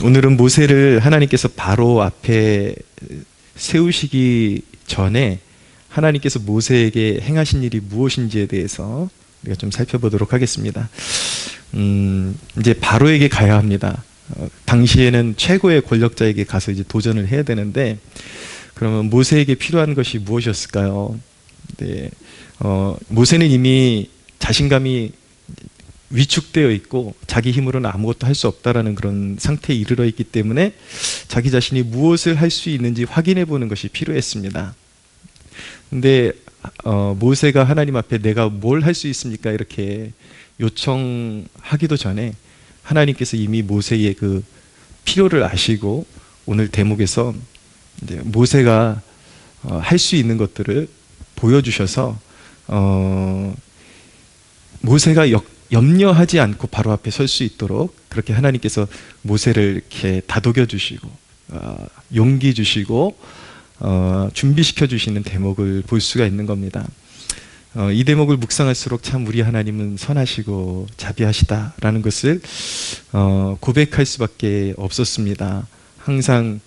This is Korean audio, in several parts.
오늘은 모세를 하나님께서 바로 앞에 세우시기 전에 하나님께서 모세에게 행하신 일이 무엇인지에 대해서 우리가 좀 살펴보도록 하겠습니다. 이제 바로에게 가야 합니다. 당시에는 최고의 권력자에게 가서 이제 도전을 해야 되는데, 그러면 모세에게 필요한 것이 무엇이었을까요? 네, 모세는 이미 자신감이 위축되어 있고 자기 힘으로는 아무것도 할 수 없다라는 그런 상태에 이르러 있기 때문에 자기 자신이 무엇을 할 수 있는지 확인해 보는 것이 필요했습니다. 근데 모세가 하나님 앞에 내가 뭘 할 수 있습니까? 이렇게 요청하기도 전에 하나님께서 이미 모세의 그 필요를 아시고 오늘 대목에서 이제 모세가 할 수 있는 것들을 보여주셔서 모세가 염려하지 않고 바로 앞에 설 수 있도록 그렇게 하나님께서 모세를 이렇게 다독여 주시고 용기 주시고 준비시켜 주시는 대목을 볼 수가 있는 겁니다. 이 대목을 묵상할수록 참 우리 하나님은 선하시고 자비하시다라는 것을 고백할 수밖에 없었습니다. 항상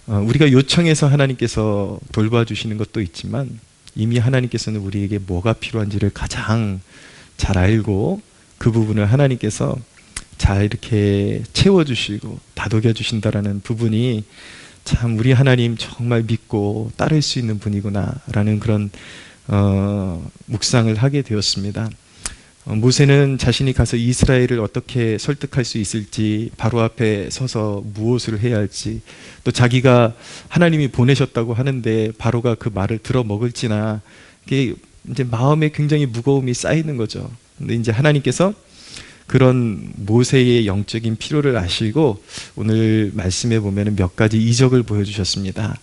우리가 요청해서 하나님께서 돌봐주시는 것도 있지만 이미 하나님께서는 우리에게 뭐가 필요한지를 가장 잘 알고 그 부분을 하나님께서 잘 이렇게 채워주시고 다독여 주신다라는 부분이 참 우리 하나님 정말 믿고 따를 수 있는 분이구나 라는 그런 묵상을 하게 되었습니다. 모세는 자신이 가서 이스라엘을 어떻게 설득할 수 있을지, 바로 앞에 서서 무엇을 해야 할지, 또 자기가 하나님이 보내셨다고 하는데 바로가 그 말을 들어 먹을지나, 이게 이제 마음에 굉장히 무거움이 쌓이는 거죠. 근데 이제 하나님께서 그런 모세의 영적인 필요를 아시고 오늘 말씀에 보면 몇 가지 이적을 보여주셨습니다.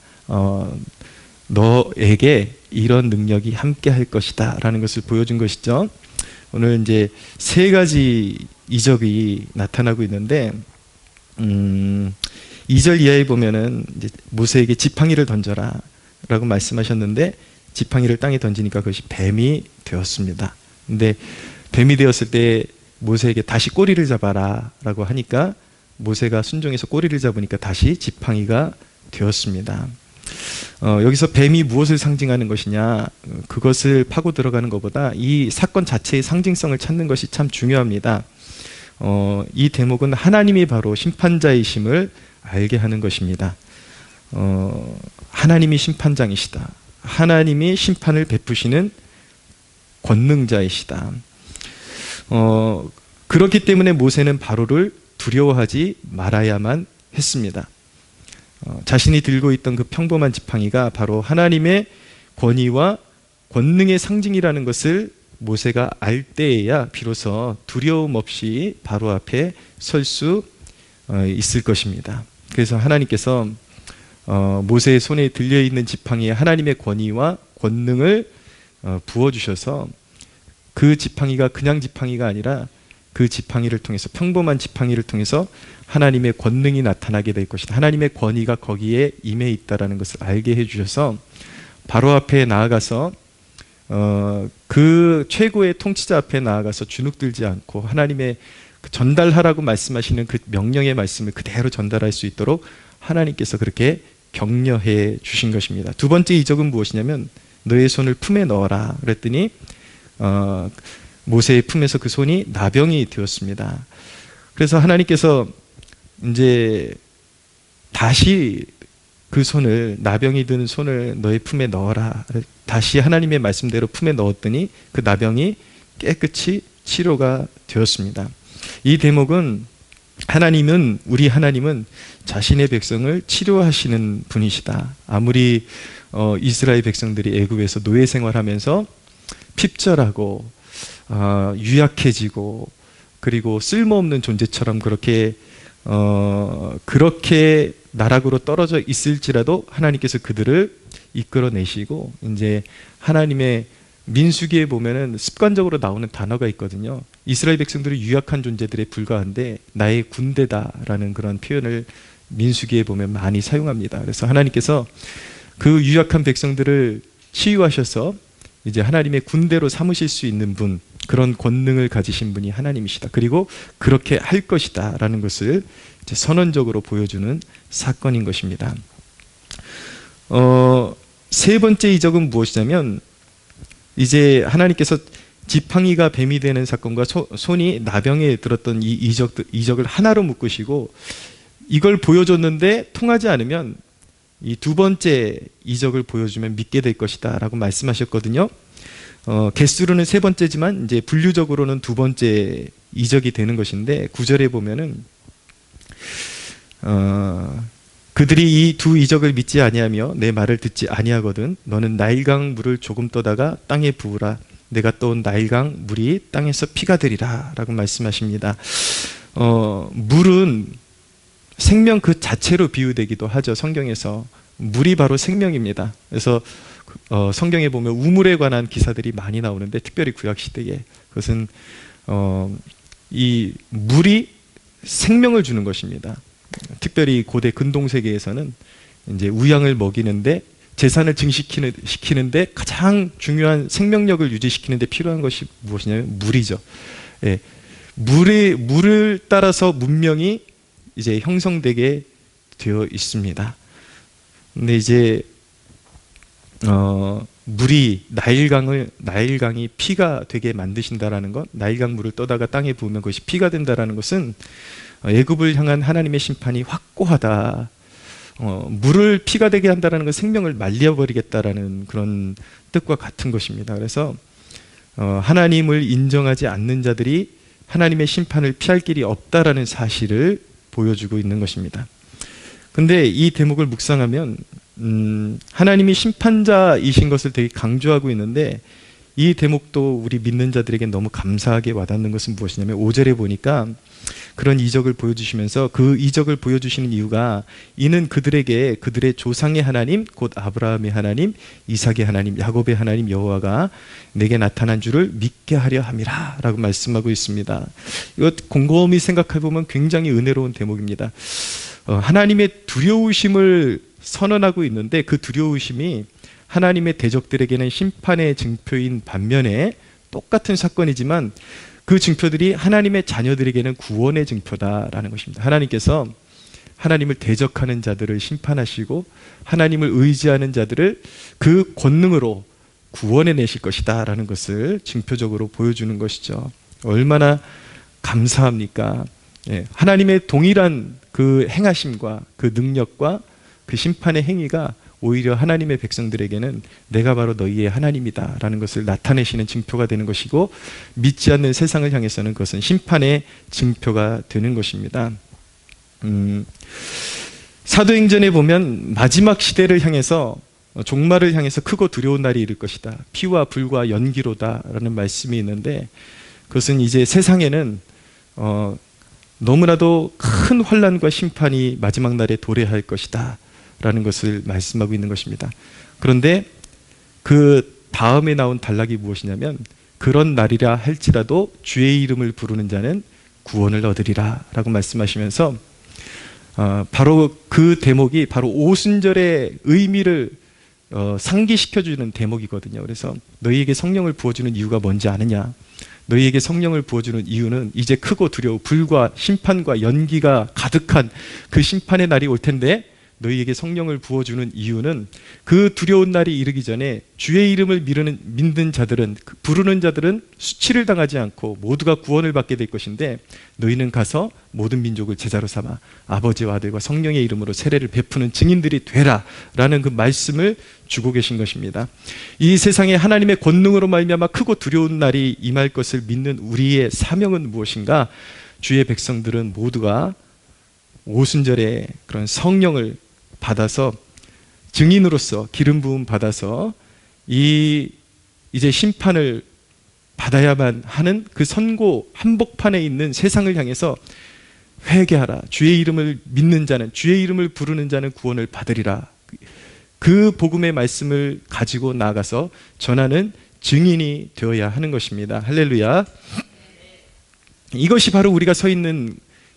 너에게 이런 능력이 함께 할 것이다 라는 것을 보여준 것이죠. 오늘 이제 세 가지 이적이 나타나고 있는데 2절 이하에 보면은 이제 모세에게 지팡이를 던져라 라고 말씀하셨는데 지팡이를 땅에 던지니까 그것이 뱀이 되었습니다. 근데 뱀이 되었을 때 모세에게 다시 꼬리를 잡아라 라고 하니까 모세가 순종해서 꼬리를 잡으니까 다시 지팡이가 되었습니다. 여기서 뱀이 무엇을 상징하는 것이냐, 그것을 파고 들어가는 것보다 이 사건 자체의 상징성을 찾는 것이 참 중요합니다. 이 대목은 하나님이 바로 심판자이심을 알게 하는 것입니다. 하나님이 심판장이시다. 하나님이 심판을 베푸시는 권능자이시다. 그렇기 때문에 모세는 바로를 두려워하지 말아야만 했습니다. 자신이 들고 있던 그 평범한 지팡이가 바로 하나님의 권위와 권능의 상징이라는 것을 모세가 알 때에야 비로소 두려움 없이 바로 앞에 설 수 있을 것입니다. 그래서 하나님께서 모세의 손에 들려있는 지팡이에 하나님의 권위와 권능을 부어주셔서 그 지팡이가 그냥 지팡이가 아니라 그 지팡이를 통해서, 평범한 지팡이를 통해서 하나님의 권능이 나타나게 될 것이다. 하나님의 권위가 거기에 임해 있다는 것을 알게 해주셔서 바로 앞에 나아가서 그 최고의 통치자 앞에 나아가서 주눅들지 않고 하나님의 전달하라고 말씀하시는 그 명령의 말씀을 그대로 전달할 수 있도록 하나님께서 그렇게 격려해 주신 것입니다. 두 번째 이적은 무엇이냐면 너의 손을 품에 넣어라 그랬더니 모세의 품에서 그 손이 나병이 되었습니다. 그래서 하나님께서 이제 다시 그 손을, 나병이 든 손을 너의 품에 넣어라, 다시 하나님의 말씀대로 품에 넣었더니 그 나병이 깨끗이 치료가 되었습니다. 이 대목은 우리 하나님은 자신의 백성을 치료하시는 분이시다. 아무리 이스라엘 백성들이 애굽에서 노예 생활하면서 핍절하고 유약해지고 그리고 쓸모없는 존재처럼 그렇게 나락으로 떨어져 있을지라도 하나님께서 그들을 이끌어내시고, 이제 하나님의 민수기에 보면은 습관적으로 나오는 단어가 있거든요. 이스라엘 백성들이 유약한 존재들에 불과한데 나의 군대다라는 그런 표현을 민수기에 보면 많이 사용합니다. 그래서 하나님께서 그 유약한 백성들을 치유하셔서 이제 하나님의 군대로 삼으실 수 있는 분, 그런 권능을 가지신 분이 하나님이시다. 그리고 그렇게 할 것이다 라는 것을 이제 선언적으로 보여주는 사건인 것입니다. 세 번째 이적은 무엇이냐면, 이제 하나님께서 지팡이가 뱀이 되는 사건과 손이 나병에 들었던 이 이적을 하나로 묶으시고 이걸 보여줬는데 통하지 않으면 이 두 번째 이적을 보여주면 믿게 될 것이다 라고 말씀하셨거든요. 개수로는 세 번째지만 이제 분류적으로는 두 번째 이적이 되는 것인데, 9절에 보면은 그들이 이 두 이적을 믿지 아니하며 내 말을 듣지 아니하거든 너는 나일강 물을 조금 떠다가 땅에 부으라. 내가 떠온 나일강 물이 땅에서 피가 되리라 라고 말씀하십니다. 물은 생명 그 자체로 비유되기도 하죠. 성경에서 물이 바로 생명입니다. 그래서 성경에 보면 우물에 관한 기사들이 많이 나오는데, 특별히 구약시대에 그것은 이 물이 생명을 주는 것입니다. 특별히 고대 근동세계에서는 이제 우양을 먹이는데, 재산을 증식시키는데 가장 중요한 생명력을 유지시키는데 필요한 것이 무엇이냐면 물이죠. 예, 물을 따라서 문명이 이제 형성되게 되어 있습니다. 근데 이제 물이 나일강이 피가 되게 만드신다라는 것, 나일강 물을 떠다가 땅에 부으면 그것이 피가 된다라는 것은 애굽을 향한 하나님의 심판이 확고하다. 물을 피가 되게 한다는 건 생명을 말려버리겠다라는 그런 뜻과 같은 것입니다. 그래서 하나님을 인정하지 않는 자들이 하나님의 심판을 피할 길이 없다라는 사실을 보여주고 있는 것입니다. 근데 이 대목을 묵상하면 하나님이 심판자이신 것을 되게 강조하고 있는데, 이 대목도 우리 믿는 자들에게 너무 감사하게 와닿는 것은 무엇이냐면, 5절에 보니까 그런 이적을 보여주시면서 그 이적을 보여주시는 이유가 이는 그들에게 그들의 조상의 하나님 곧 아브라함의 하나님, 이삭의 하나님, 야곱의 하나님 여호와가 내게 나타난 줄을 믿게 하려 함이라 라고 말씀하고 있습니다. 이거 곰곰이 생각해 보면 굉장히 은혜로운 대목입니다. 하나님의 두려우심을 선언하고 있는데, 그 두려우심이 하나님의 대적들에게는 심판의 증표인 반면에 똑같은 사건이지만 그 증표들이 하나님의 자녀들에게는 구원의 증표다라는 것입니다. 하나님께서 하나님을 대적하는 자들을 심판하시고 하나님을 의지하는 자들을 그 권능으로 구원해 내실 것이다 라는 것을 증표적으로 보여주는 것이죠. 얼마나 감사합니까? 예, 하나님의 동일한 그 행하심과 그 능력과 그 심판의 행위가 오히려 하나님의 백성들에게는 내가 바로 너희의 하나님이다 라는 것을 나타내시는 증표가 되는 것이고, 믿지 않는 세상을 향해서는 그것은 심판의 증표가 되는 것입니다. 사도행전에 보면 마지막 시대를 향해서, 종말을 향해서 크고 두려운 날이 이를 것이다, 피와 불과 연기로다 라는 말씀이 있는데, 그것은 이제 세상에는 너무나도 큰 환난과 심판이 마지막 날에 도래할 것이다 라는 것을 말씀하고 있는 것입니다. 그런데 그 다음에 나온 단락이 무엇이냐면, 그런 날이라 할지라도 주의 이름을 부르는 자는 구원을 얻으리라 라고 말씀하시면서 바로 그 대목이 바로 오순절의 의미를 상기시켜주는 대목이거든요. 그래서 너희에게 성령을 부어주는 이유가 뭔지 아느냐? 너희에게 성령을 부어주는 이유는 이제 크고 두려워 불과 심판과 연기가 가득한 그 심판의 날이 올 텐데, 너희에게 성령을 부어주는 이유는 그 두려운 날이 이르기 전에 주의 이름을 믿는 자들은, 부르는 자들은 수치를 당하지 않고 모두가 구원을 받게 될 것인데, 너희는 가서 모든 민족을 제자로 삼아 아버지와 아들과 성령의 이름으로 세례를 베푸는 증인들이 되라 라는 그 말씀을 주고 계신 것입니다. 이 세상에 하나님의 권능으로 말미암아 크고 두려운 날이 임할 것을 믿는 우리의 사명은 무엇인가? 주의 백성들은 모두가 오순절에 그런 성령을 받아서 증인으로서 기름 부음 받아서 이제 심판을 받아야만 하는 그 선고 한복판에 있는 세상을 향해서 회개하라, 주의 이름을 믿는 자는, 주의 이름을 부르는 자는 구원을 받으리라, 그 복음의 말씀을 가지고 나아가서 전하는 증인이 되어야 하는 것입니다. 할렐루야. 이것이 바로 우리가 서 있는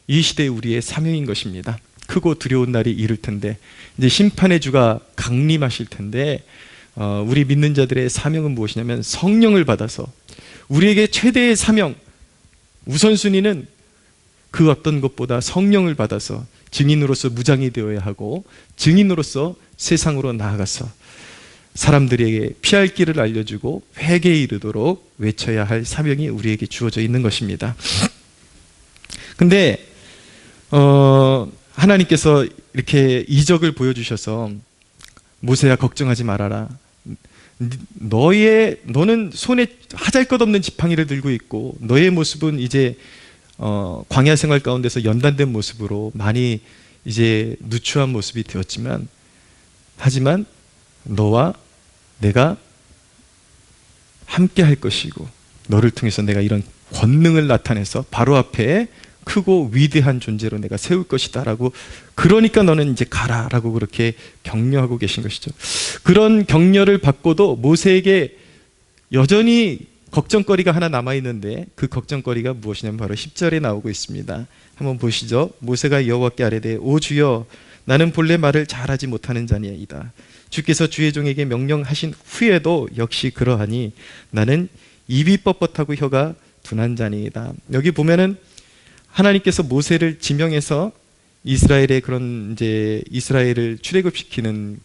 이 시대의 우리의 사명인 것입니다. 크고 두려운 날이 이를 텐데, 이제 심판의 주가 강림하실 텐데, 우리 믿는 자들의 사명은 무엇이냐면 성령을 받아서 우리에게 최대의 사명, 우선순위는 그 어떤 것보다 성령을 받아서 증인으로서 무장이 되어야 하고 증인으로서 세상으로 나아가서 사람들에게 피할 길을 알려주고 회개에 이르도록 외쳐야 할 사명이 우리에게 주어져 있는 것입니다. 근데 하나님께서 이렇게 이적을 보여주셔서 모세야 걱정하지 말아라. 너는 손에 하잘것없는 지팡이를 들고 있고 너의 모습은 이제 광야 생활 가운데서 연단된 모습으로 많이 이제 누추한 모습이 되었지만 하지만 너와 내가 함께 할 것이고 너를 통해서 내가 이런 권능을 나타내서 바로 앞에 크고 위대한 존재로 내가 세울 것이다 라고, 그러니까 너는 이제 가라 라고 그렇게 격려하고 계신 것이죠. 그런 격려를 받고도 모세에게 여전히 걱정거리가 하나 남아있는데 그 걱정거리가 무엇이냐면 바로 10절에 나오고 있습니다. 한번 보시죠. 모세가 여호와께 아뢰되 오 주여 나는 본래 말을 잘하지 못하는 자니이다. 주께서 주의 종에게 명령하신 후에도 역시 그러하니 나는 입이 뻣뻣하고 혀가 둔한 자니이다. 여기 보면은 하나님께서 모세를 지명해서 이스라엘의 그런 이제 이스라엘을 출애굽시키는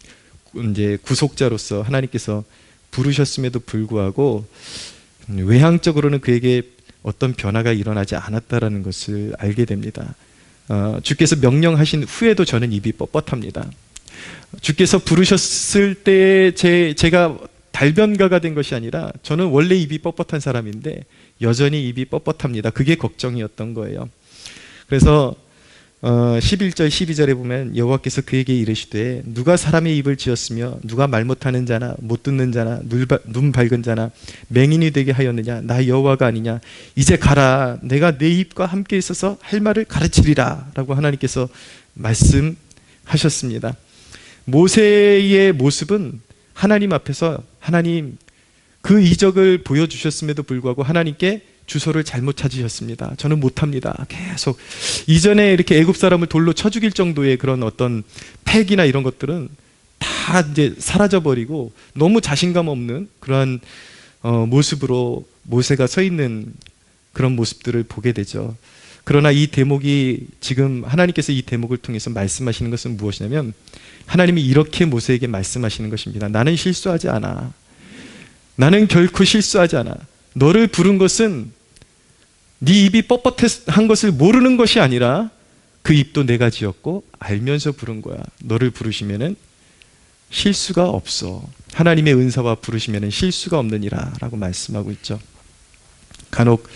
이제 구속자로서 하나님께서 부르셨음에도 불구하고 외향적으로는 그에게 어떤 변화가 일어나지 않았다라는 것을 알게 됩니다. 주께서 명령하신 후에도 저는 입이 뻣뻣합니다. 주께서 부르셨을 때 제가 달변가가 된 것이 아니라 저는 원래 입이 뻣뻣한 사람인데 여전히 입이 뻣뻣합니다. 그게 걱정이었던 거예요. 그래서 11절 12절에 보면 여호와께서 그에게 이르시되 누가 사람의 입을 지었으며 누가 말 못하는 자나 못 듣는 자나 눈 밝은 자나 맹인이 되게 하였느냐, 나 여호와가 아니냐. 이제 가라, 내가 내 입과 함께 있어서 할 말을 가르치리라 라고 하나님께서 말씀하셨습니다. 모세의 모습은 하나님 앞에서 하나님 그 이적을 보여주셨음에도 불구하고 하나님께 주소를 잘못 찾으셨습니다. 저는 못합니다. 계속 이전에 이렇게 애굽 사람을 돌로 쳐 죽일 정도의 그런 어떤 패기나 이런 것들은 다 이제 사라져버리고 너무 자신감 없는 그러한 모습으로 모세가 서 있는 그런 모습들을 보게 되죠. 그러나 이 대목이 지금 하나님께서 이 대목을 통해서 말씀하시는 것은 무엇이냐면 하나님이 이렇게 모세에게 말씀하시는 것입니다. 나는 실수하지 않아. 나는 결코 실수하지 않아. 너를 부른 것은 네 입이 뻣뻣한 것을 모르는 것이 아니라 그 입도 내가 지었고 알면서 부른 거야. 너를 부르시면은 실수가 없어. 하나님의 은사와 부르시면은 실수가 없느니라 라고 말씀하고 있죠. 간혹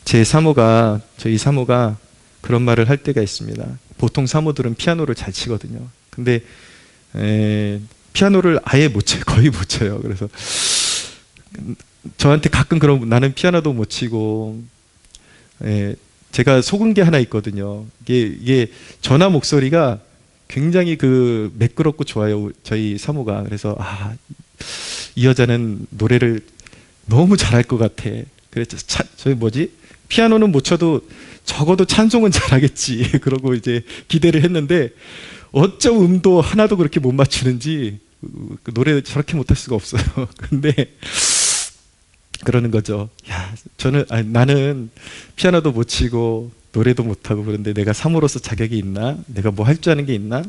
저희 사모가 그런 말을 할 때가 있습니다. 보통 사모들은 피아노를 잘 치거든요. 근데 피아노를 아예 못 쳐요. 거의 못 쳐요. 그래서 저한테 가끔 그런, 나는 피아노도 못 치고, 제가 속은 게 하나 있거든요. 이게 전화 목소리가 굉장히 그 매끄럽고 좋아요. 저희 사모가. 그래서 이 여자는 노래를 너무 잘할 것 같아. 그래서 피아노는 못 쳐도 적어도 찬송은 잘하겠지. 그러고 이제 기대를 했는데 어쩜 음도 하나도 그렇게 못 맞추는지 그 노래 저렇게 못할 수가 없어요. 근데 그러는 거죠. 나는 피아노도 못 치고 노래도 못 하고 그런데 내가 사모로서 자격이 있나? 내가 뭐 할 줄 아는 게 있나?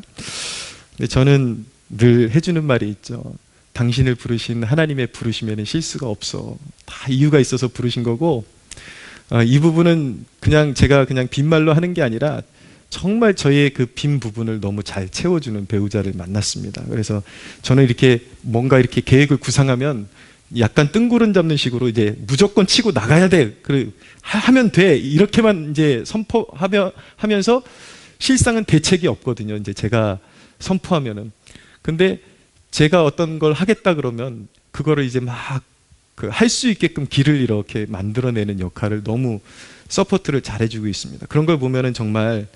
근데 저는 늘 해주는 말이 있죠. 당신을 부르신 하나님의 부르시면 실수가 없어. 다 이유가 있어서 부르신 거고, 이 부분은 제가 그냥 빈말로 하는 게 아니라 정말 저의 그 빈 부분을 너무 잘 채워주는 배우자를 만났습니다. 그래서 저는 이렇게 뭔가 이렇게 계획을 구상하면 약간 뜬구름 잡는 식으로 이제 무조건 치고 나가야 돼. 하면 돼. 이렇게만 이제 선포하면서 실상은 대책이 없거든요. 이제 제가 선포하면은. 근데 제가 어떤 걸 하겠다 그러면 그거를 이제 막 할 수 있게끔 길을 이렇게 만들어내는 역할을 너무 서포트를 잘해주고 있습니다. 그런 걸 보면은 정말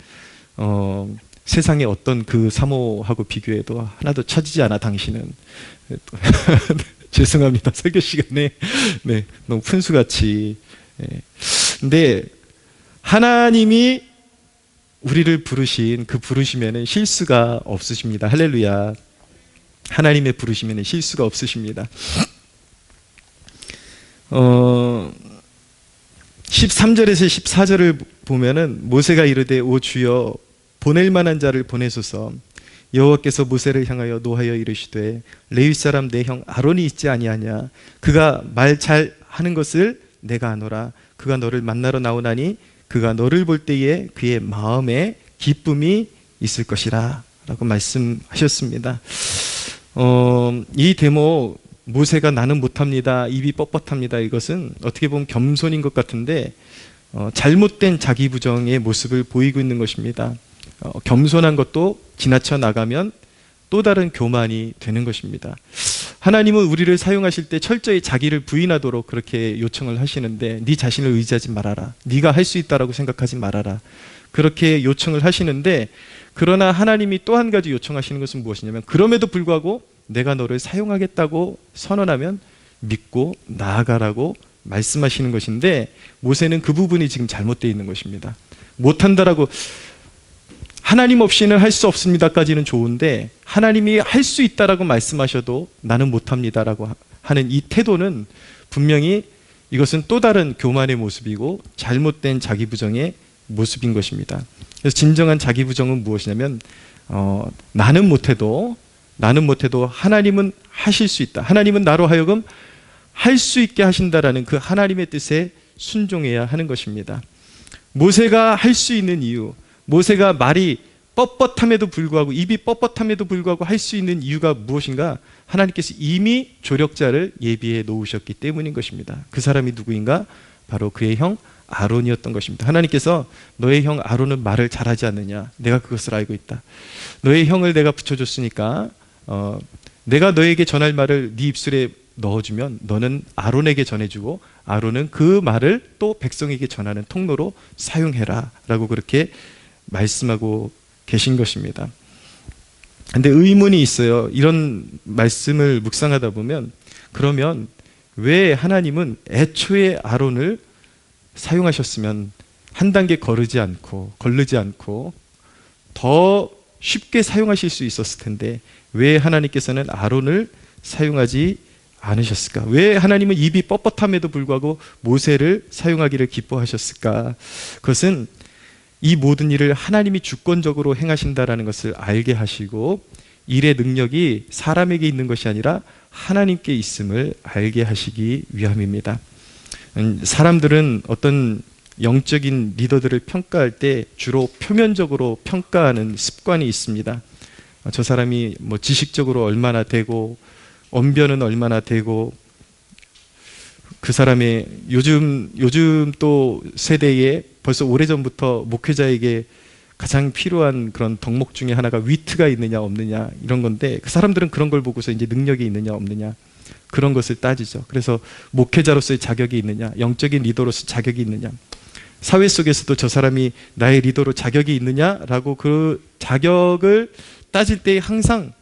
세상의 어떤 그 사모하고 비교해도 하나도 처지지 않아 당신은. 죄송합니다. 설교 시간에 너무 푼수같이. 근데 하나님이 우리를 부르신 그 부르시면은 실수가 없으십니다. 할렐루야. 하나님의 부르심에는 실수가 없으십니다. 13절에서 14절을 보면은 모세가 이르되 오 주여 보낼 만한 자를 보내소서. 여호와께서 모세를 향하여 노하여 이르시되 레위 사람 내 형 아론이 있지 아니하냐. 그가 말 잘하는 것을 내가 아노라. 그가 너를 만나러 나오나니 그가 너를 볼 때에 그의 마음에 기쁨이 있을 것이라 라고 말씀하셨습니다. 이 대목 모세가 나는 못합니다, 입이 뻣뻣합니다, 이것은 어떻게 보면 겸손인 것 같은데 잘못된 자기 부정의 모습을 보이고 있는 것입니다. 겸손한 것도 지나쳐 나가면 또 다른 교만이 되는 것입니다. 하나님은 우리를 사용하실 때 철저히 자기를 부인하도록 그렇게 요청을 하시는데 네 자신을 의지하지 말아라, 네가 할 수 있다라고 생각하지 말아라, 그렇게 요청을 하시는데, 그러나 하나님이 또 한 가지 요청하시는 것은 무엇이냐면 그럼에도 불구하고 내가 너를 사용하겠다고 선언하면 믿고 나아가라고 말씀하시는 것인데, 모세는 그 부분이 지금 잘못되어 있는 것입니다. 못한다라고, 하나님 없이는 할 수 없습니다까지는 좋은데 하나님이 할 수 있다라고 말씀하셔도 나는 못합니다라고 하는 이 태도는 분명히 이것은 또 다른 교만의 모습이고 잘못된 자기 부정의 모습인 것입니다. 그래서 진정한 자기 부정은 무엇이냐면 나는 못해도 하나님은 하실 수 있다, 하나님은 나로 하여금 할 수 있게 하신다라는 그 하나님의 뜻에 순종해야 하는 것입니다. 모세가 할 수 있는 이유, 모세가 말이 뻣뻣함에도 불구하고, 입이 뻣뻣함에도 불구하고 할 수 있는 이유가 무엇인가? 하나님께서 이미 조력자를 예비해 놓으셨기 때문인 것입니다. 그 사람이 누구인가? 바로 그의 형 아론이었던 것입니다. 하나님께서 너의 형 아론은 말을 잘하지 않느냐? 내가 그것을 알고 있다. 너의 형을 내가 붙여줬으니까 내가 너에게 전할 말을 네 입술에 넣어주면 너는 아론에게 전해주고 아론은 그 말을 또 백성에게 전하는 통로로 사용해라 라고 그렇게 말씀하고 계신 것입니다. 근데 의문이 있어요. 이런 말씀을 묵상하다 보면, 그러면 왜 하나님은 애초에 아론을 사용하셨으면 한 단계 거르지 않고 더 쉽게 사용하실 수 있었을 텐데 왜 하나님께서는 아론을 사용하지 않으셨을까? 왜 하나님은 입이 뻣뻣함에도 불구하고 모세를 사용하기를 기뻐하셨을까? 그것은 이 모든 일을 하나님이 주권적으로 행하신다라는 것을 알게 하시고 일의 능력이 사람에게 있는 것이 아니라 하나님께 있음을 알게 하시기 위함입니다. 사람들은 어떤 영적인 리더들을 평가할 때 주로 표면적으로 평가하는 습관이 있습니다. 저 사람이 뭐 지식적으로 얼마나 되고 언변은 얼마나 되고, 그 사람의 요즘 또 세대에 벌써 오래전부터 목회자에게 가장 필요한 그런 덕목 중에 하나가 위트가 있느냐 없느냐 이런 건데, 그 사람들은 그런 걸 보고서 이제 능력이 있느냐 없느냐 그런 것을 따지죠. 그래서 목회자로서의 자격이 있느냐, 영적인 리더로서 자격이 있느냐, 사회 속에서도 저 사람이 나의 리더로 자격이 있느냐라고 그 자격을 따질 때 항상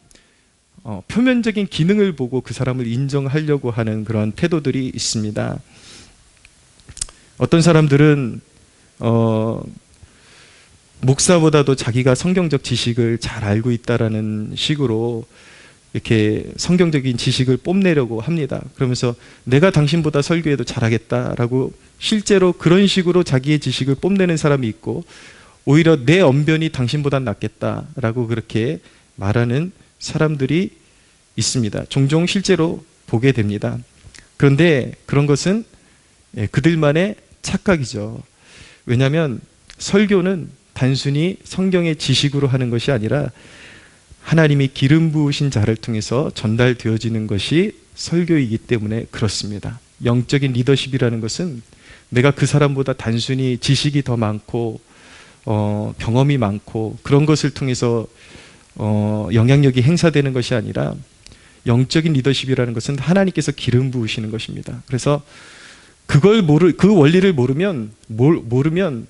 표면적인 기능을 보고 그 사람을 인정하려고 하는 그런 태도들이 있습니다. 어떤 사람들은 목사보다도 자기가 성경적 지식을 잘 알고 있다라는 식으로 이렇게 성경적인 지식을 뽐내려고 합니다. 그러면서 내가 당신보다 설교해도 잘하겠다라고 실제로 그런 식으로 자기의 지식을 뽐내는 사람이 있고, 오히려 내 언변이 당신보다 낫겠다라고 그렇게 말하는 사람들이 있습니다. 종종 실제로 보게 됩니다. 그런데 그런 것은 그들만의 착각이죠. 왜냐하면 설교는 단순히 성경의 지식으로 하는 것이 아니라 하나님이 기름 부으신 자를 통해서 전달되어지는 것이 설교이기 때문에 그렇습니다. 영적인 리더십이라는 것은 내가 그 사람보다 단순히 지식이 더 많고 경험이 많고 그런 것을 통해서 영향력이 행사되는 것이 아니라, 영적인 리더십이라는 것은 하나님께서 기름 부으시는 것입니다. 그래서 그 원리를 모르면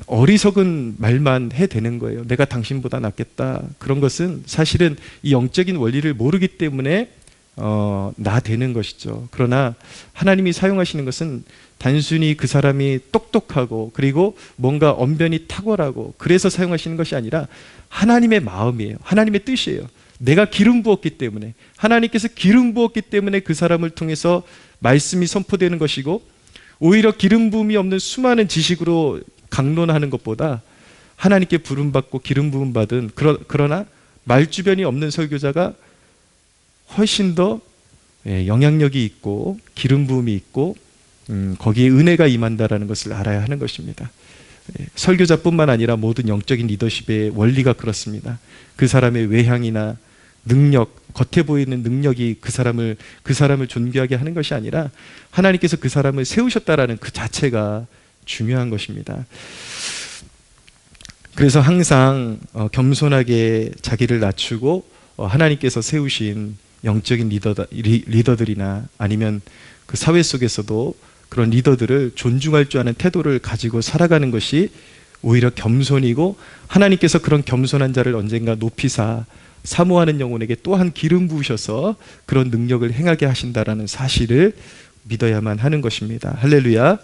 어리석은 말만 해대는 거예요. 내가 당신보다 낫겠다. 그런 것은 사실은 이 영적인 원리를 모르기 때문에 나대는 것이죠. 그러나 하나님이 사용하시는 것은 단순히 그 사람이 똑똑하고 그리고 뭔가 언변이 탁월하고 그래서 사용하시는 것이 아니라 하나님의 마음이에요. 하나님의 뜻이에요. 내가 기름 부었기 때문에, 하나님께서 기름 부었기 때문에 그 사람을 통해서 말씀이 선포되는 것이고, 오히려 기름 부음이 없는 수많은 지식으로 강론하는 것보다 하나님께 부름받고 기름 부음 받은 그러나 말주변이 없는 설교자가 훨씬 더 영향력이 있고 기름 부음이 있고 거기에 은혜가 임한다라는 것을 알아야 하는 것입니다. 설교자뿐만 아니라 모든 영적인 리더십의 원리가 그렇습니다. 그 사람의 외향이나 능력, 겉에 보이는 능력이 그 사람을 존귀하게 하는 것이 아니라 하나님께서 그 사람을 세우셨다라는 그 자체가 중요한 것입니다. 그래서 항상 겸손하게 자기를 낮추고 하나님께서 세우신 영적인 리더들이나 아니면 그 사회 속에서도 그런 리더들을 존중할 줄 아는 태도를 가지고 살아가는 것이 오히려 겸손이고, 하나님께서 그런 겸손한 자를 언젠가 높이사 사모하는 영혼에게 또한 기름 부으셔서 그런 능력을 행하게 하신다라는 사실을 믿어야만 하는 것입니다. 할렐루야.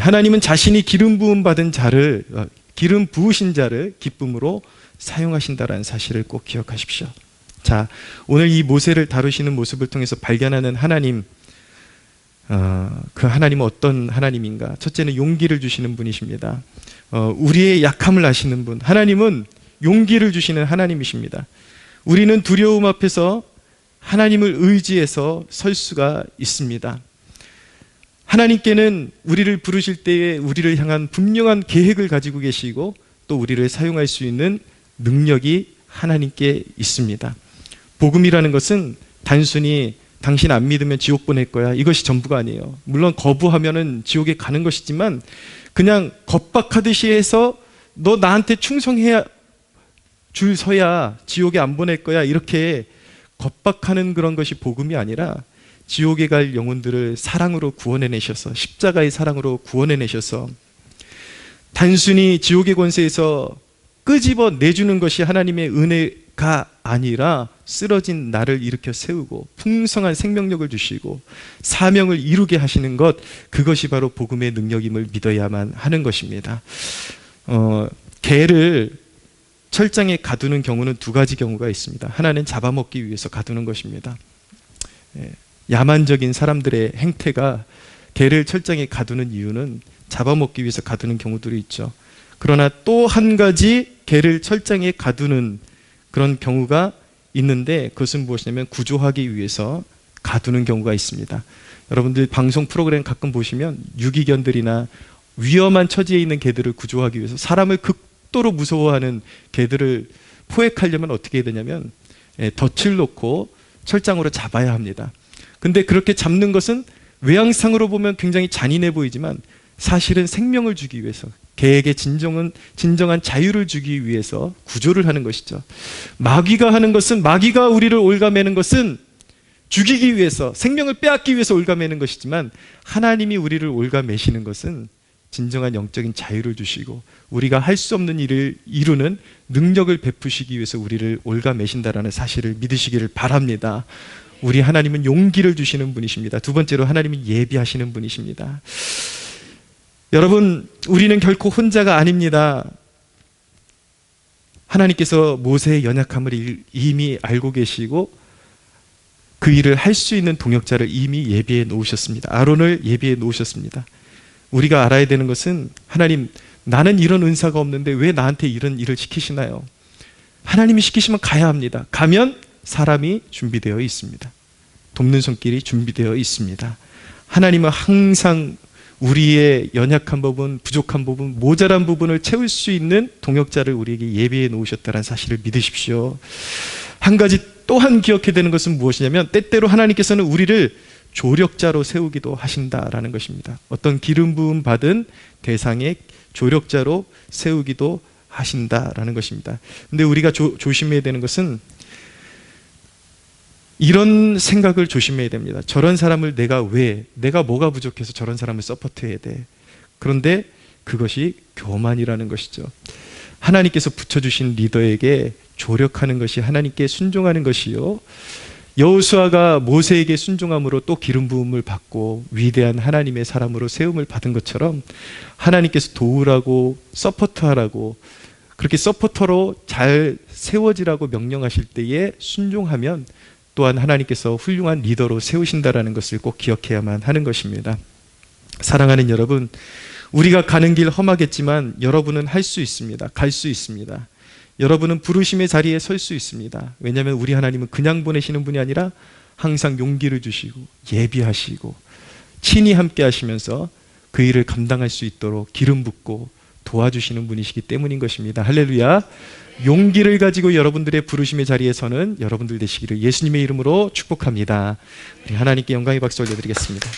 하나님은 자신이 기름 부음 받은 자를, 기름 부으신 자를 기쁨으로 사용하신다라는 사실을 꼭 기억하십시오. 자, 오늘 이 모세를 다루시는 모습을 통해서 발견하는 하나님, 그 하나님은 어떤 하나님인가? 첫째는 용기를 주시는 분이십니다. 우리의 약함을 아시는 분, 하나님은 용기를 주시는 하나님이십니다. 우리는 두려움 앞에서 하나님을 의지해서 설 수가 있습니다. 하나님께는 우리를 부르실 때에 우리를 향한 분명한 계획을 가지고 계시고 또 우리를 사용할 수 있는 능력이 하나님께 있습니다. 복음이라는 것은 단순히 당신 안 믿으면 지옥 보낼 거야, 이것이 전부가 아니에요. 물론 거부하면은 지옥에 가는 것이지만 그냥 겁박하듯이 해서 너 나한테 충성해야 줄 서야 지옥에 안 보낼 거야, 이렇게 겁박하는 그런 것이 복음이 아니라 지옥에 갈 영혼들을 사랑으로 구원해내셔서, 십자가의 사랑으로 구원해내셔서 단순히 지옥의 권세에서 끄집어 내주는 것이 하나님의 은혜가 아니라 쓰러진 나를 일으켜 세우고 풍성한 생명력을 주시고 사명을 이루게 하시는 것, 그것이 바로 복음의 능력임을 믿어야만 하는 것입니다. 개를 철장에 가두는 경우는 두 가지 경우가 있습니다. 하나는 잡아먹기 위해서 가두는 것입니다. 야만적인 사람들의 행태가 개를 철장에 가두는 이유는 잡아먹기 위해서 가두는 경우들이 있죠. 그러나 또 한 가지 개를 철장에 가두는 그런 경우가 있는데, 그것은 무엇이냐면 구조하기 위해서 가두는 경우가 있습니다. 여러분들 방송 프로그램 가끔 보시면 유기견들이나 위험한 처지에 있는 개들을 구조하기 위해서, 사람을 극도로 무서워하는 개들을 포획하려면 어떻게 해야 되냐면 덫을 놓고 철장으로 잡아야 합니다. 근데 그렇게 잡는 것은 외양상으로 보면 굉장히 잔인해 보이지만 사실은 생명을 주기 위해서, 개에게 진정한 자유를 주기 위해서 구조를 하는 것이죠. 마귀가 하는 것은, 마귀가 우리를 올가매는 것은 죽이기 위해서, 생명을 빼앗기 위해서 올가매는 것이지만 하나님이 우리를 올가매시는 것은 진정한 영적인 자유를 주시고 우리가 할 수 없는 일을 이루는 능력을 베푸시기 위해서 우리를 올가매신다라는 사실을 믿으시기를 바랍니다. 우리 하나님은 용기를 주시는 분이십니다. 두 번째로 하나님은 예비하시는 분이십니다. 여러분, 우리는 결코 혼자가 아닙니다. 하나님께서 모세의 연약함을 이미 알고 계시고 그 일을 할 수 있는 동역자를 이미 예비해 놓으셨습니다. 아론을 예비해 놓으셨습니다. 우리가 알아야 되는 것은, 하나님, 나는 이런 은사가 없는데 왜 나한테 이런 일을 시키시나요? 하나님이 시키시면 가야 합니다. 가면 사람이 준비되어 있습니다. 돕는 손길이 준비되어 있습니다. 하나님은 항상 우리의 연약한 부분, 부족한 부분, 모자란 부분을 채울 수 있는 동역자를 우리에게 예비해 놓으셨다는 사실을 믿으십시오. 한 가지 또한 기억해야 되는 것은 무엇이냐면, 때때로 하나님께서는 우리를 조력자로 세우기도 하신다라는 것입니다. 어떤 기름 부음 받은 대상의 조력자로 세우기도 하신다라는 것입니다. 근데 우리가 조심해야 되는 것은 이런 생각을 조심해야 됩니다. 저런 사람을 내가 뭐가 부족해서 저런 사람을 서포트해야 돼. 그런데 그것이 교만이라는 것이죠. 하나님께서 붙여주신 리더에게 조력하는 것이 하나님께 순종하는 것이요, 여호수아가 모세에게 순종함으로 또 기름 부음을 받고 위대한 하나님의 사람으로 세움을 받은 것처럼 하나님께서 도우라고 서포트하라고 그렇게 서포터로 잘 세워지라고 명령하실 때에 순종하면 또한 하나님께서 훌륭한 리더로 세우신다라는 것을 꼭 기억해야만 하는 것입니다. 사랑하는 여러분, 우리가 가는 길 험하겠지만 여러분은 할 수 있습니다. 갈 수 있습니다. 여러분은 부르심의 자리에 설 수 있습니다. 왜냐하면 우리 하나님은 그냥 보내시는 분이 아니라 항상 용기를 주시고 예비하시고 친히 함께 하시면서 그 일을 감당할 수 있도록 기름 붓고 도와주시는 분이시기 때문인 것입니다. 할렐루야. 용기를 가지고 여러분들의 부르심의 자리에 서는 여러분들 되시기를 예수님의 이름으로 축복합니다. 우리 하나님께 영광의 박수 올려드리겠습니다.